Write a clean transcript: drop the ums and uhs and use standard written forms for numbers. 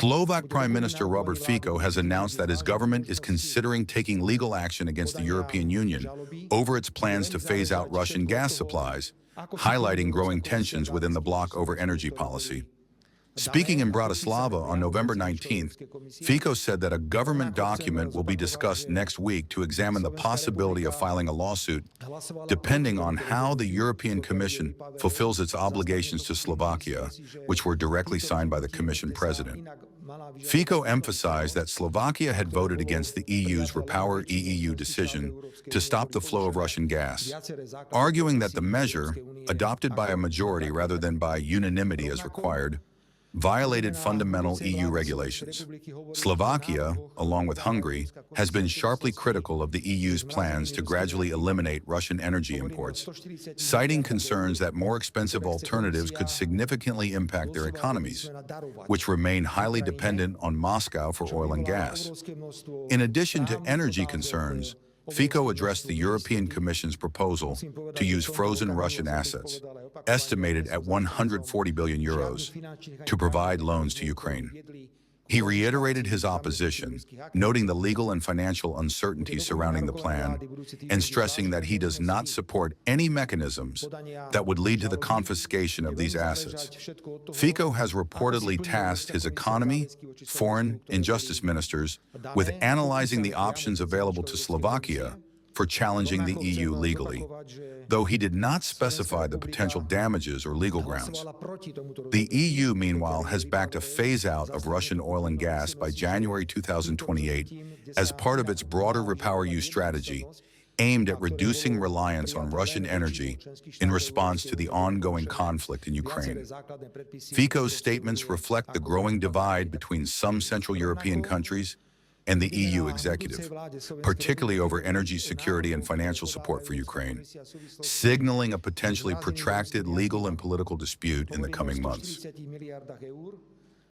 Slovak Prime Minister Robert Fico has announced that his government is considering taking legal action against the European Union over its plans to phase out Russian gas supplies, highlighting growing tensions within the bloc over energy policy. Speaking in Bratislava on November 19th, Fico said that a government document will be discussed next week to examine the possibility of filing a lawsuit, depending on how the European Commission fulfills its obligations to Slovakia, which were directly signed by the Commission President. Fico emphasized that Slovakia had voted against the EU's RePowerEU decision to stop the flow of Russian gas, arguing that the measure, adopted by a majority rather than by unanimity as required, violated fundamental EU regulations. Slovakia, along with Hungary, has been sharply critical of the EU's plans to gradually eliminate Russian energy imports, citing concerns that more expensive alternatives could significantly impact their economies, which remain highly dependent on Moscow for oil and gas. In addition to energy concerns, Fico addressed the European Commission's proposal to use frozen Russian assets, estimated at 140 billion euros, to provide loans to Ukraine. He reiterated his opposition, noting the legal and financial uncertainty surrounding the plan and stressing that he does not support any mechanisms that would lead to the confiscation of these assets. Fico has reportedly tasked his economy, foreign, and justice ministers with analyzing the options available to Slovakia for challenging the EU legally, though he did not specify the potential damages or legal grounds. The EU, meanwhile, has backed a phase-out of Russian oil and gas by January 2028 as part of its broader RePowerEU strategy, aimed at reducing reliance on Russian energy in response to the ongoing conflict in Ukraine. Fico's statements reflect the growing divide between some Central European countries and the EU executive, particularly over energy security and financial support for Ukraine, signaling a potentially protracted legal and political dispute in the coming months.